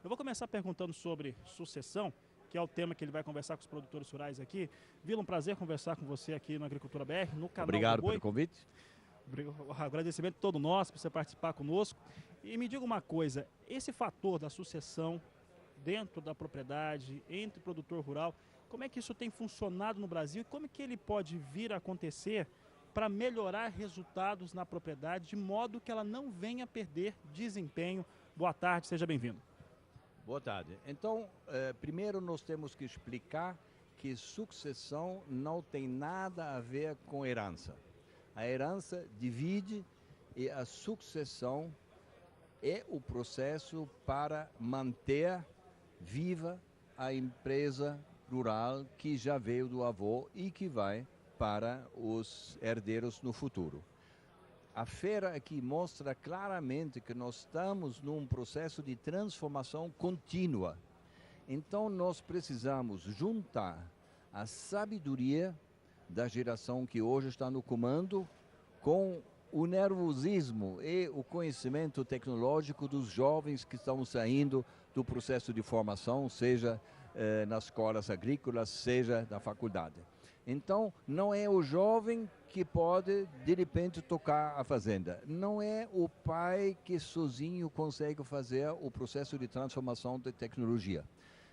Eu vou começar perguntando sobre sucessão, que é o tema que ele vai conversar com os produtores rurais aqui. Vila, um prazer conversar com você aqui no Agricultura BR, no canal Obrigado do Boi. pelo convite. O agradecimento todo nosso por você participar conosco. E me diga uma coisa, esse fator da sucessão dentro da propriedade, entre o produtor rural, como é que isso tem funcionado no Brasil e como é que ele pode vir a acontecer para melhorar resultados na propriedade, de modo que ela não venha a perder desempenho? Boa tarde, seja bem-vindo. Boa tarde. Então, primeiro nós temos que explicar que sucessão não tem nada a ver com herança. A herança divide e a sucessão é o processo para manter viva a empresa rural que já veio do avô e que vai para os herdeiros no futuro. A feira aqui mostra claramente que nós estamos num processo de transformação contínua. Então nós precisamos juntar a sabedoria da geração que hoje está no comando com o nervosismo e o conhecimento tecnológico dos jovens que estão saindo do processo de formação, seja nas escolas agrícolas, seja da faculdade. Então, não é o jovem que pode, de repente, tocar a fazenda. Não é o pai que sozinho consegue fazer o processo de transformação de tecnologia.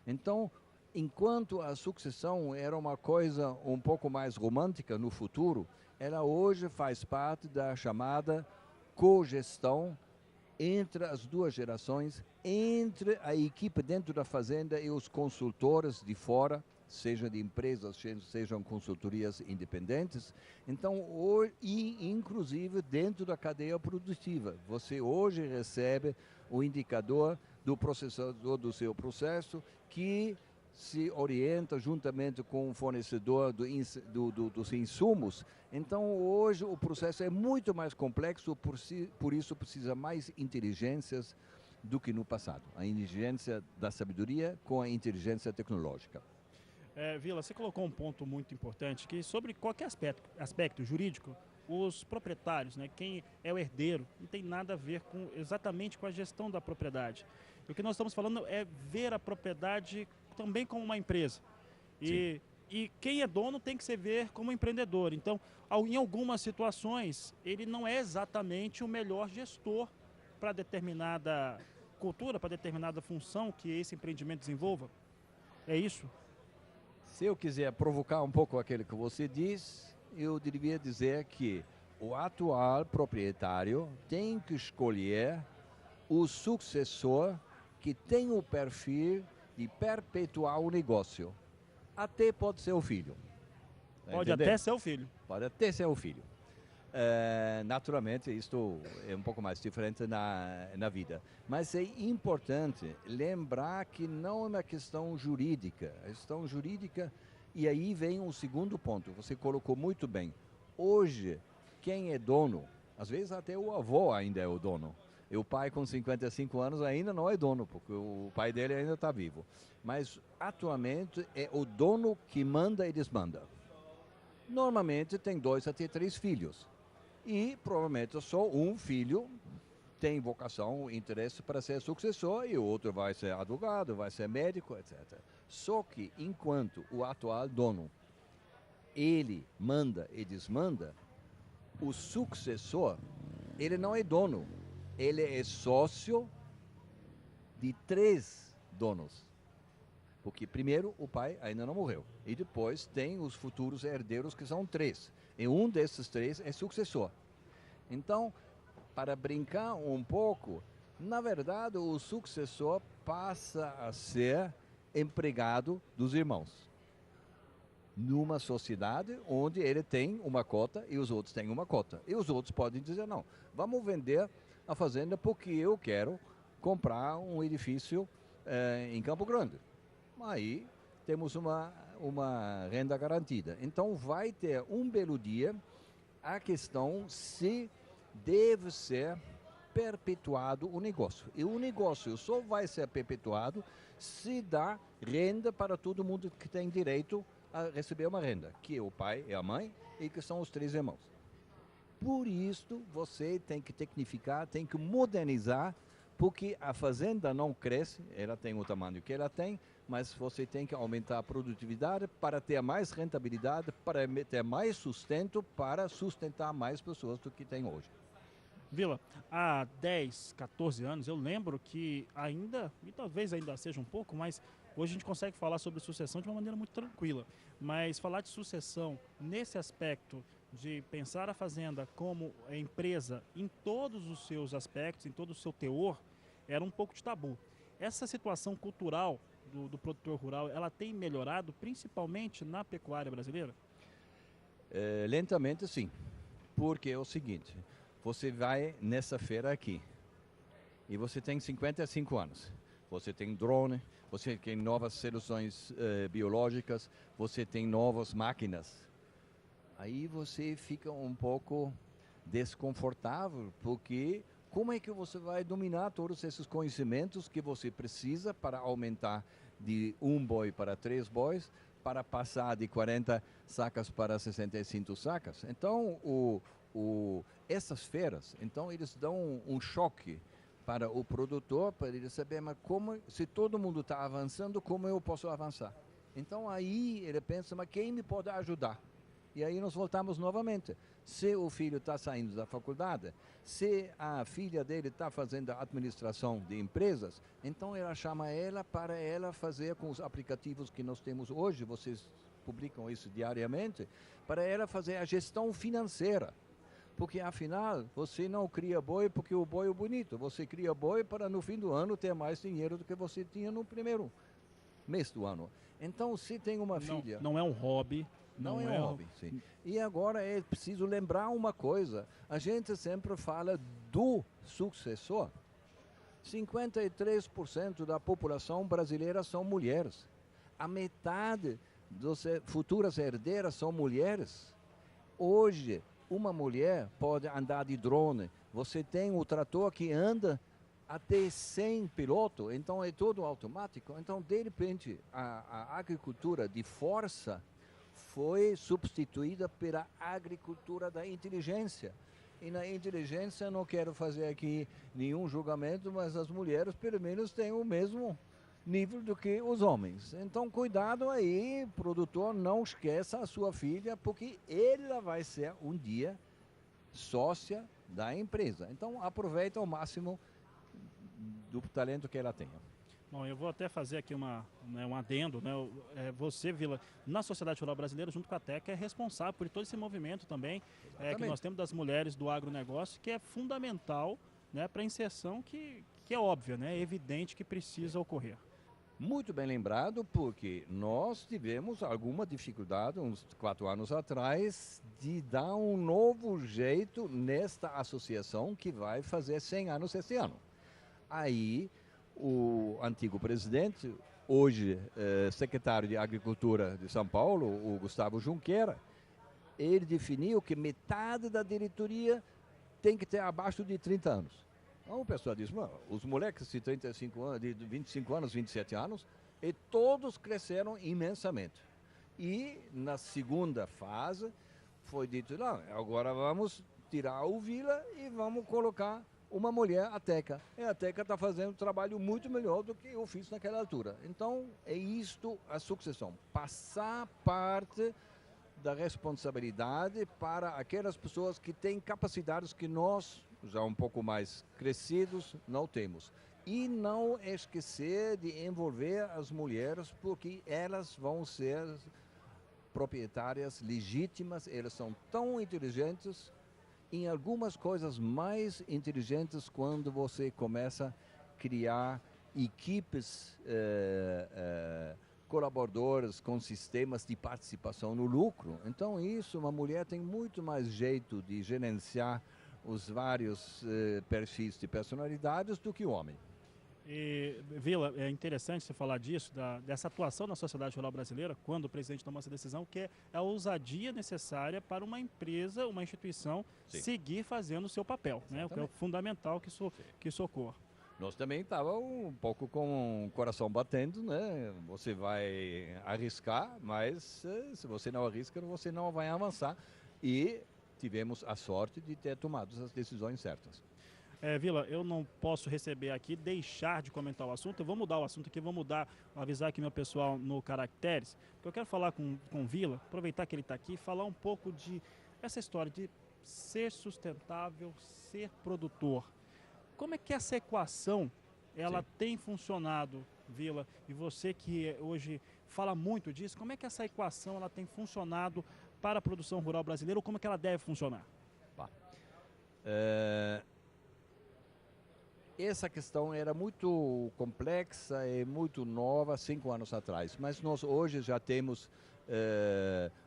Então, enquanto a sucessão era uma coisa um pouco mais romântica no futuro, ela hoje faz parte da chamada cogestão entre as duas gerações, entre a equipe dentro da fazenda e os consultores de fora, seja de empresas, sejam consultorias independentes. Então, e inclusive dentro da cadeia produtiva. Você hoje recebe o indicador do processador do seu processo que se orienta juntamente com o fornecedor dos insumos. Então, hoje o processo é muito mais complexo, por isso precisa mais inteligências do que no passado. A inteligência da sabedoria com a inteligência tecnológica. Vila, você colocou um ponto muito importante, que sobre qualquer aspecto jurídico, os proprietários, né, quem é o herdeiro, não tem nada a ver exatamente com a gestão da propriedade. O que nós estamos falando é ver a propriedade também como uma empresa. E quem é dono tem que se ver como empreendedor. Então, em algumas situações, ele não é exatamente o melhor gestor para determinada cultura, para determinada função que esse empreendimento desenvolva. É isso? Se eu quiser provocar um pouco aquilo que você diz, eu deveria dizer que o atual proprietário tem que escolher o sucessor que tem o perfil de perpetuar o negócio. Até pode ser o filho. Pode até ser o filho. Pode até ser o filho. Naturalmente, isto é um pouco mais diferente na vida. Mas é importante lembrar que não é uma questão jurídica. A questão jurídica, e aí vem um segundo ponto, você colocou muito bem. Hoje, quem é dono, às vezes até o avô ainda é o dono. E o pai com 55 anos ainda não é dono, porque o pai dele ainda está vivo. Mas, atualmente, é o dono que manda e desmanda. Normalmente tem 2 até 3 filhos. E provavelmente só um filho tem vocação, interesse para ser sucessor e o outro vai ser advogado, vai ser médico, etc. Só que enquanto o atual dono, ele manda e desmanda, o sucessor, ele não é dono, ele é sócio de 3 donos. Porque primeiro o pai ainda não morreu e depois tem os futuros herdeiros que são 3. E um desses 3 é sucessor. Então, para brincar um pouco, na verdade o sucessor passa a ser empregado dos irmãos. Numa sociedade onde ele tem uma cota e os outros têm uma cota. E os outros podem dizer, não, vamos vender a fazenda porque eu quero comprar um edifício em Campo Grande. Aí temos uma renda garantida. Então vai ter um belo dia a questão se deve ser perpetuado o negócio. E o negócio só vai ser perpetuado se dá renda para todo mundo que tem direito a receber uma renda, que é o pai e a mãe e que são os 3 irmãos. Por isso, você tem que tecnificar, tem que modernizar porque a fazenda não cresce, ela tem o tamanho que ela tem, mas você tem que aumentar a produtividade para ter mais rentabilidade, para ter mais sustento, para sustentar mais pessoas do que tem hoje. Vila, há 10, 14 anos, eu lembro que ainda, e talvez ainda seja um pouco, mas hoje a gente consegue falar sobre sucessão de uma maneira muito tranquila. Mas falar de sucessão nesse aspecto de pensar a fazenda como empresa em todos os seus aspectos, em todo o seu teor, era um pouco de tabu. Essa situação cultural do produtor rural, ela tem melhorado principalmente na pecuária brasileira? Lentamente sim, porque é o seguinte, você vai nessa feira aqui e você tem 55 anos, você tem drone, você tem novas soluções biológicas, você tem novas máquinas. Aí você fica um pouco desconfortável, porque como é que você vai dominar todos esses conhecimentos que você precisa para aumentar de 1 boi para 3 bois, para passar de 40 sacas para 65 sacas? Então, essas feiras, então eles dão um choque para o produtor, para ele saber, mas como, se todo mundo está avançando, como eu posso avançar? Então aí ele pensa, mas quem me pode ajudar? E aí nós voltamos novamente. Se o filho está saindo da faculdade, se a filha dele está fazendo a administração de empresas, então ela chama ela para ela fazer com os aplicativos que nós temos hoje, vocês publicam isso diariamente, para ela fazer a gestão financeira. Porque afinal, você não cria boi porque o boi é bonito, você cria boi para no fim do ano ter mais dinheiro do que você tinha no primeiro mês do ano. Então, se tem uma filha... Não é um hobby. Não é um hobby, sim. E agora é preciso lembrar uma coisa. A gente sempre fala do sucessor. 53% da população brasileira são mulheres. A metade das futuras herdeiras são mulheres. Hoje, uma mulher pode andar de drone. Você tem o trator que anda até 100 pilotos, então é todo automático. Então, de repente, a agricultura de força foi substituída pela agricultura da inteligência. E na inteligência, não quero fazer aqui nenhum julgamento, mas as mulheres pelo menos têm o mesmo nível do que os homens. Então, cuidado aí, produtor, não esqueça a sua filha, porque ela vai ser um dia sócia da empresa. Então, aproveita ao máximo do talento que ela tenha. Bom, eu vou até fazer aqui um adendo, né? Você, Vila, na Sociedade Rural Brasileira, junto com a TECA, é responsável por todo esse movimento também que nós temos das mulheres do agronegócio, que é fundamental, né, para a inserção que é óbvia, né? É evidente que precisa ocorrer. Muito bem lembrado, porque nós tivemos alguma dificuldade, uns 4 anos atrás, de dar um novo jeito nesta associação que vai fazer 100 anos este ano. Aí, o antigo presidente, hoje secretário de Agricultura de São Paulo, o Gustavo Junqueira, ele definiu que metade da diretoria tem que ter abaixo de 30 anos. Então o pessoal diz, os moleques de 35 anos, de 25 anos, 27 anos, e todos cresceram imensamente. E na segunda fase foi dito, não, agora vamos tirar o Vila e vamos colocar uma mulher, a TECA. E a TECA está fazendo um trabalho muito melhor do que eu fiz naquela altura. Então, é isto a sucessão. Passar parte da responsabilidade para aquelas pessoas que têm capacidades que nós, já um pouco mais crescidos, não temos. E não esquecer de envolver as mulheres, porque elas vão ser proprietárias legítimas, elas são tão inteligentes, em algumas coisas mais inteligentes quando você começa a criar equipes colaboradores com sistemas de participação no lucro. Então isso, uma mulher tem muito mais jeito de gerenciar os vários perfis de personalidades do que o homem. E, Vila, é interessante você falar disso, dessa atuação na sociedade rural brasileira, quando o presidente tomou essa decisão, que é a ousadia necessária para uma empresa, uma instituição, sim, seguir fazendo o seu papel, né? O que é fundamental que isso ocorra. Nós também estávamos um pouco com o coração batendo, né? Você vai arriscar, mas se você não arrisca, você não vai avançar. E tivemos a sorte de ter tomado as decisões certas. Vila, eu não posso receber aqui, deixar de comentar o assunto. Eu vou mudar o assunto aqui, vou mudar, avisar aqui meu pessoal no Caracteres, porque eu quero falar com o Vila, aproveitar que ele está aqui e falar um pouco de essa história de ser sustentável, ser produtor. Como é que essa equação ela Sim. tem funcionado, Vila? E você que hoje fala muito disso, como é que essa equação ela tem funcionado para a produção rural brasileira ou como é que ela deve funcionar? Tá. Eh, Essa questão era muito complexa e muito nova 5 anos atrás, mas nós hoje já temos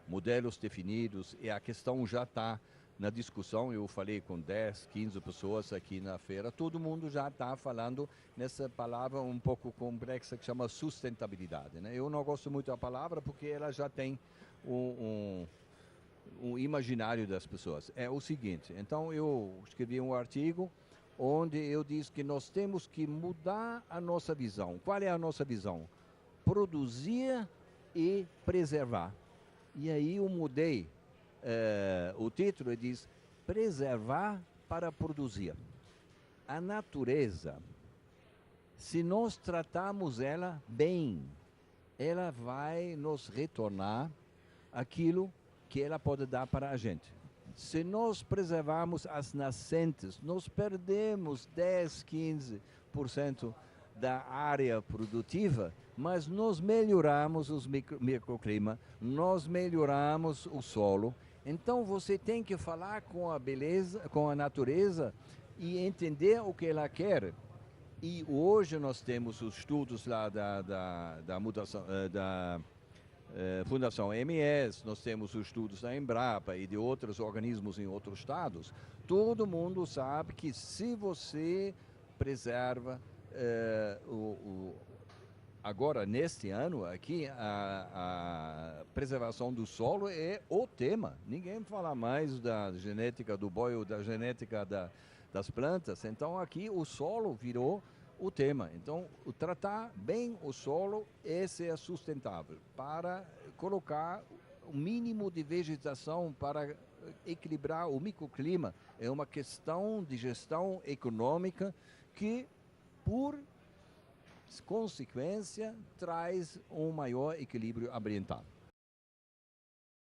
modelos definidos e a questão já está na discussão. Eu falei com 10, 15 pessoas aqui na feira, todo mundo já está falando nessa palavra um pouco complexa que chama sustentabilidade, né? Eu não gosto muito da palavra porque ela já tem um, um imaginário das pessoas. É o seguinte, então eu escrevi um artigo onde eu disse que nós temos que mudar a nossa visão. Qual é a nossa visão? Produzir e preservar. E aí eu mudei o título e diz preservar para produzir. A natureza, se nós tratarmos ela bem, ela vai nos retornar aquilo que ela pode dar para a gente. Se nós preservarmos as nascentes, nós perdemos 10, 15% da área produtiva, mas nós melhoramos os microclima, nós melhoramos o solo. Então você tem que falar com a beleza, com a natureza e entender o que ela quer. E hoje nós temos os estudos lá da mutação, da Fundação MS, nós temos os estudos da Embrapa e de outros organismos em outros estados. Todo mundo sabe que se você preserva agora, neste ano aqui, a preservação do solo é o tema. Ninguém fala mais da genética do boi ou da genética das plantas. Então aqui o solo virou o tema. Então, tratar bem o solo, esse é sustentável, para colocar o mínimo de vegetação para equilibrar o microclima. É uma questão de gestão econômica que, por consequência, traz um maior equilíbrio ambiental.